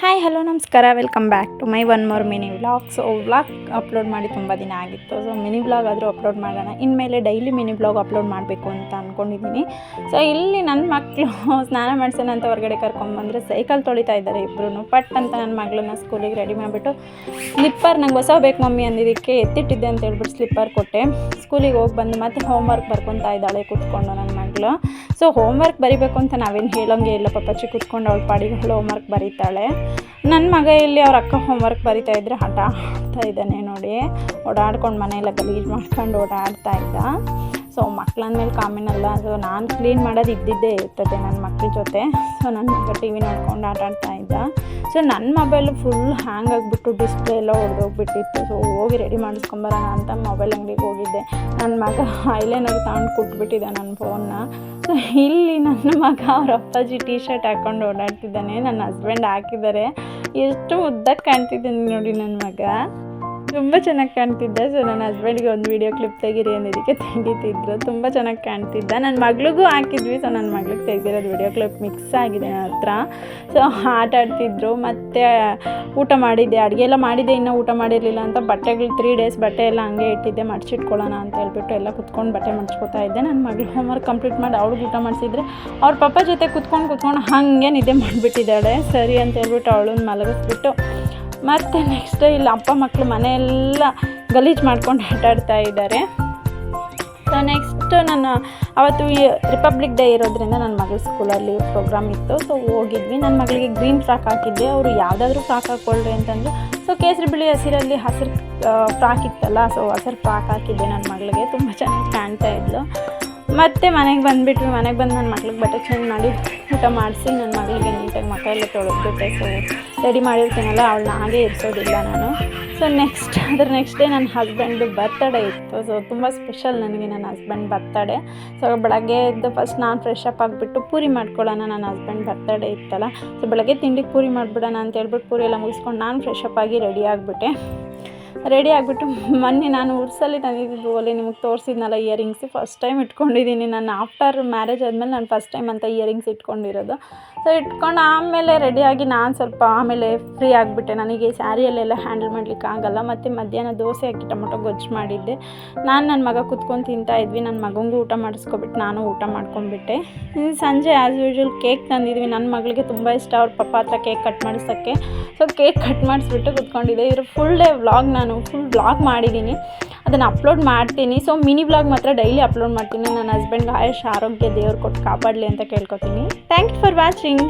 Hi hello ನಮಸ್ಕಾರ, welcome back to my one more mini vlog. So vlog upload ಮಾಡಿ ತುಂಬ ದಿನ ಆಗಿತ್ತು. ಸೊ ಮಿನಿ ವ್ಲಾಗ್ ಆದರೂ ಅಪ್ಲೋಡ್ ಮಾಡೋಣ. ಇನ್ಮೇಲೆ ಡೈಲಿ ಮಿನಿ ವ್ಲಾಗ್ ಅಪ್ಲೋಡ್ ಮಾಡಬೇಕು ಅಂತ ಅಂದ್ಕೊಂಡಿದ್ದೀನಿ. ಸೊ ಇಲ್ಲಿ ನನ್ನ ಮಕ್ಕಳು ಸ್ನಾನ ಮಾಡಿಸೋಣ ಅಂತ ಹೊರಗಡೆ ಕರ್ಕೊಂಡ್ಬಂದರೆ ಸೈಕಲ್ ತೊಳಿತಾ ಇದ್ದಾರೆ ಇಬ್ಬರು. ಪಟ್ ಅಂತ ನನ್ನ ಮಗಳನ್ನ ಸ್ಕೂಲಿಗೆ ರೆಡಿ ಮಾಡಿಬಿಟ್ಟು ಸ್ಲಿಪ್ಪರ್ ನಂಗೆ ಹೊಸ ಬೇಕು ಮಮ್ಮಿ ಅಂದಿದ್ದಕ್ಕೆ ಎತ್ತಿಟ್ಟಿದ್ದೆ ಅಂತ ಹೇಳ್ಬಿಟ್ಟು ಸ್ಲಿಪ್ಪರ್ ಕೊಟ್ಟೆ. ಸ್ಕೂಲಿಗೆ ಹೋಗಿ ಬಂದು ಮತ್ತೆ ಹೋಮ್ವರ್ಕ್ ಬರ್ಕೊತಾ ಇದ್ದಾಳೆ ಕೂತ್ಕೊಂಡು ನನ್ನ ಮಗಳು. ಸೊ ಹೋಮ್ವರ್ಕ್ ಬರೀಬೇಕು ಅಂತ ನಾವೇನು ಹೇಳೋಂಗೆ ಇಲ್ಲ, ಪಾಪಚ್ಚಿ ಕೂತ್ಕೊಂಡು ಅವಳ ಪಾಡಿಗೆ ಹೋಮ್ವರ್ಕ್ ಬರೀತಾಳೆ. ನನ್ನ ಮಗ ಇಲ್ಲಿ ಅವ್ರ ಅಕ್ಕ ಹೋಮ್ವರ್ಕ್ ಬರಿತಾ ಇದ್ದರೆ ಆಟ ಆಡ್ತಾ ಇದ್ದಾನೆ ನೋಡಿ. ಓಡಾಡ್ಕೊಂಡು ಮನೆಯೆಲ್ಲ ಗಲೀಜು ಮಾಡ್ಕೊಂಡು ಓಡಾಡ್ತಾ ಇದ್ದ. ಸೊ ಮಕ್ಳಂದ್ಮೇಲೆ ಕಾಮನ್. ಸೊ ನಾನು ಕ್ಲೀನ್ ಮಾಡೋದು ಇದ್ದಿದ್ದೇ ಇರ್ತದೆ ನನ್ನ ಮಕ್ಳ ಜೊತೆ. ಸೊ ನನ್ನ ಮಗ ಟಿ ವಿ ನೋಡ್ಕೊಂಡು ಆಟ ಆಡ್ತಾ ಇದ್ದ. ಸೊ ನನ್ನ ಮೊಬೈಲು ಫುಲ್ ಹ್ಯಾಂಗ್ ಆಗಿಬಿಟ್ಟು ಡಿಸ್ಪ್ಲೇ ಎಲ್ಲ ಹೊಡೆದೋಗ್ಬಿಟ್ಟಿತ್ತು. ಸೊ ಹೋಗಿ ರೆಡಿ ಮಾಡಿಸ್ಕೊಂಬರೋಣ ಅಂತ ಮೊಬೈಲ್ ಅಂಗಡಿಗೆ ಹೋಗಿದ್ದೆ. ನನ್ನ ಮಗ ಐಲೈನರ್ ತಗೊಂಡು ಕೊಟ್ಬಿಟ್ಟಿದ್ದೆ ನನ್ನ ಫೋನ್ನ. ಸೊ ಇಲ್ಲಿ ನನ್ನ ಮಗ ಅವ್ರ ಅಪ್ಪಾಜಿ ಟೀ ಶರ್ಟ್ ಹಾಕ್ಕೊಂಡು ಓಡಾಡ್ತಿದ್ದಾನೆ. ನನ್ನ ಹಸ್ಬೆಂಡ್ ಹಾಕಿದ್ದಾರೆ. ಎಷ್ಟು ಮುದ್ದಕ್ಕೆ ಕಾಣ್ತಿದ್ದಾನೆ ನೋಡಿ ನನ್ನ ಮಗ, ತುಂಬ ಚೆನ್ನಾಗಿ ಕಾಣ್ತಿದ್ದ. ಸೊ ನನ್ನ ಹಸ್ಬೆಂಡ್ಗೆ ಒಂದು ವೀಡಿಯೋ ಕ್ಲಿಪ್ ತೆಗೀರಿ ಅನ್ನೋದಕ್ಕೆ ತೆಗಿತಿದ್ರು. ತುಂಬ ಚೆನ್ನಾಗಿ ಕಾಣ್ತಿದ್ದ. ನನ್ನ ಮಗಳಿಗೂ ಹಾಕಿದ್ವಿ. ಸೊ ನನ್ನ ಮಗಳಿಗೆ ತೆಗೆದಿರೋದು ವೀಡಿಯೋ ಕ್ಲಿಪ್ ಮಿಕ್ಸ್ ಆಗಿದೆ ನನ್ನ ಹತ್ರ. ಸೊ ಆಟ ಆಡ್ತಿದ್ರು. ಮತ್ತು ಊಟ ಮಾಡಿದ್ದೆ, ಅಡುಗೆ ಎಲ್ಲ ಮಾಡಿದ್ದೆ, ಇನ್ನೂ ಊಟ ಮಾಡಿರಲಿಲ್ಲ ಅಂತ ಬಟ್ಟೆಗಳು 3 days ಬಟ್ಟೆ ಎಲ್ಲ ಹಂಗೆ ಇಟ್ಟಿದ್ದೆ, ಮಡ್ಚಿಟ್ಕೊಳ್ಳೋಣ ಅಂತ ಹೇಳ್ಬಿಟ್ಟು ಎಲ್ಲ ಕುತ್ಕೊಂಡು ಬಟ್ಟೆ ಮಡ್ಚ್ಕೊತಾ ಇದ್ದೆ. ನನ್ನ ಮಗಳು ಹೋಮ್ವರ್ಕ್ ಕಂಪ್ಲೀಟ್ ಮಾಡಿ ಅವ್ಳಿಗೆ ಊಟ ಮಾಡಿಸಿದ್ರೆ ಅವ್ರ ಪಪ್ಪ ಜೊತೆ ಕುತ್ಕೊಂಡು ಹಾಗೆ ನಿದ್ದೆ ಮಾಡಿಬಿಟ್ಟಿದ್ದಾಳೆ. ಸರಿ ಅಂತ ಹೇಳ್ಬಿಟ್ಟು ಅವಳನ್ನ ಮಲಗಿಸ್ಬಿಟ್ಟು ಮತ್ತು ನೆಕ್ಸ್ಟ್ ಇಲ್ಲಿ ಅಪ್ಪ ಮಕ್ಕಳು ಮನೆಯೆಲ್ಲ ಗಲೀಜು ಮಾಡ್ಕೊಂಡು ಆಟಾಡ್ತಾ ಇದ್ದಾರೆ. ಸೊ ನೆಕ್ಸ್ಟ್ ನಾನು ಅವತ್ತು ರಿಪಬ್ಲಿಕ್ ಡೇ ಇರೋದ್ರಿಂದ ನನ್ನ ಮಗಳ ಸ್ಕೂಲಲ್ಲಿ ಪ್ರೋಗ್ರಾಮ್ ಇತ್ತು. ಸೊ ಹೋಗಿದ್ವಿ. ನನ್ನ ಮಗಳಿಗೆ ಗ್ರೀನ್ ಫ್ರಾಕ್ ಹಾಕಿದ್ದೆ. ಅವರು ಯಾವುದಾದ್ರೂ ಫ್ರಾಕ್ ಹಾಕ್ಕೊಳ್ರಿ ಅಂತಂದರು. ಸೊ ಕೇಸರಿ ಬಿಳಿ ಹಸಿರಲ್ಲಿ ಹಸಿರು ಫ್ರಾಕ್ ಇತ್ತಲ್ಲ, ಸೊ ಹಸಿರು ಫ್ರಾಕ್ ಹಾಕಿದ್ದೆ ನನ್ನ ಮಗಳಿಗೆ. ತುಂಬ ಚೆನ್ನಾಗಿ ಕಾಣ್ತಾ ಇದ್ಲು. ಮತ್ತು ಮನೆಗೆ ಬಂದುಬಿಟ್ವಿ. ಮನೆಗೆ ಬಂದು ನನ್ನ ಮಕ್ಳಿಗೆ ಬಟ್ಟೆ ಚೇಂಜ್ ಮಾಡಿ ಊಟ ಮಾಡಿಸಿ ನನ್ನ ಮಗಳಿಗೆ ನೀಟಾಗಿ ಮಕ್ಕ ಎಲ್ಲ ತೊಳೆದ್ಬಿಟ್ಟೆ. ಸೊ ರೆಡಿ ಮಾಡಿರ್ತೀನಲ್ಲ ಅವಳನ್ನ ಹಾಗೆ ಇರಿಸೋದಿಲ್ಲ ನಾನು. ಸೊ ನೆಕ್ಸ್ಟ್ ಡೇ ನನ್ನ ಹಸ್ಬೆಂಡು ಬರ್ತಡೇ ಇತ್ತು. ಸೊ ತುಂಬ ಸ್ಪೆಷಲ್ ನನಗೆ ನನ್ನ ಹಸ್ಬೆಂಡ್ ಬರ್ತಡೇ. ಸೊ ಬೆಳಗ್ಗೆ ಎದ್ದು ಫಸ್ಟ್ ನಾನು ಫ್ರೆಶ್ ಅಪ್ ಆಗಿಬಿಟ್ಟು ಪೂರಿ ಮಾಡ್ಕೊಳ್ಳೋಣ, ನನ್ನ ಹಸ್ಬೆಂಡ್ ಬರ್ತಡೇ ಇತ್ತಲ್ಲ. ಸೊ ಬೆಳಗ್ಗೆ ತಿಂಡಿಗೆ ಪೂರಿ ಮಾಡಿಬಿಡೋಣ ಅಂತ ಹೇಳ್ಬಿಟ್ಟು ಪೂರಿ ಎಲ್ಲ ಮುಗಿಸ್ಕೊಂಡು ನಾನು ಫ್ರೆಶ್ ಅಪ್ ಆಗಿ ರೆಡಿ ಆಗಿಬಿಟ್ಟು ಮೊನ್ನೆ ನಾನು ಉರ್ಸಲ್ಲಿ ತಂದಿದ್ದು ಅಲ್ಲಿ ನಿಮಗೆ ತೋರಿಸಿದ್ನಲ್ಲ ಇಯರಿಂಗ್ಸ್, ಫಸ್ಟ್ ಟೈಮ್ ಇಟ್ಕೊಂಡಿದ್ದೀನಿ ನಾನು. ಆಫ್ಟರ್ ಮ್ಯಾರೇಜ್ ಆದಮೇಲೆ ನಾನು ಫಸ್ಟ್ ಟೈಮ್ ಅಂತ ಇಯರಿಂಗ್ಸ್ ಇಟ್ಕೊಂಡಿರೋದು. ಸೊ ಇಟ್ಕೊಂಡು ಆಮೇಲೆ ರೆಡಿಯಾಗಿ ನಾನು ಸ್ವಲ್ಪ ಆಮೇಲೆ ಫ್ರೀ ಆಗಿಬಿಟ್ಟೆ. ನನಗೆ ಸ್ಯಾರಿಯಲ್ಲೆಲ್ಲ ಹ್ಯಾಂಡಲ್ ಮಾಡಲಿಕ್ಕೆ ಆಗಲ್ಲ. ಮತ್ತು ಮಧ್ಯಾಹ್ನ ದೋಸೆ ಹಾಕಿ ಟೊಮೊಟೊ ಗೊಜ್ಜು ಮಾಡಿದ್ದೆ. ನಾನು ನನ್ನ ಮಗ ಕುತ್ಕೊಂಡು ತಿಂತಾ ಇದ್ವಿ. ನನ್ನ ಮಗನಿಗೂ ಊಟ ಮಾಡಿಸ್ಕೊಬಿಟ್ಟು ನಾನು ಊಟ ಮಾಡ್ಕೊಂಡ್ಬಿಟ್ಟೆ. ಸಂಜೆ ಆ್ಯಸ್ ಯೂಶ್ವಲ್ ಕೇಕ್ ತಂದಿದ್ವಿ. ನನ್ನ ಮಗಳಿಗೆ ತುಂಬ ಇಷ್ಟ ಅವ್ರ ಪಪ್ಪ ಹತ್ರ ಕೇಕ್ ಕಟ್ ಮಾಡಿಸೋಕ್ಕೆ. ಸೊ ಕೇಕ್ ಕಟ್ ಮಾಡಿಸ್ಬಿಟ್ಟು ಕುತ್ಕೊಂಡಿದ್ದೆ. ಇದ್ರ ಫುಲ್ ಡೇ ವ್ಲಾಗ್ ನಾನು ಫುಲ್ ವ್ಲಾಗ್ ಮಾಡಿದ್ದೀನಿ, ಅದನ್ನು ಅಪ್ಲೋಡ್ ಮಾಡ್ತೀನಿ. ಸೊ ಮಿನಿ ವ್ಲಾಗ್ ಮಾತ್ರ ಡೈಲಿ ಅಪ್ಲೋಡ್ ಮಾಡ್ತೀನಿ. ನನ್ನ ಹಸ್ಬೆಂಡ್ಗೆ ಆಯುಷ್ ಆರೋಗ್ಯ ದೇವ್ರು ಕೊಟ್ಟು ಕಾಪಾಡಲಿ ಅಂತ ಕೇಳ್ಕೊತೀನಿ. Thank you for watching.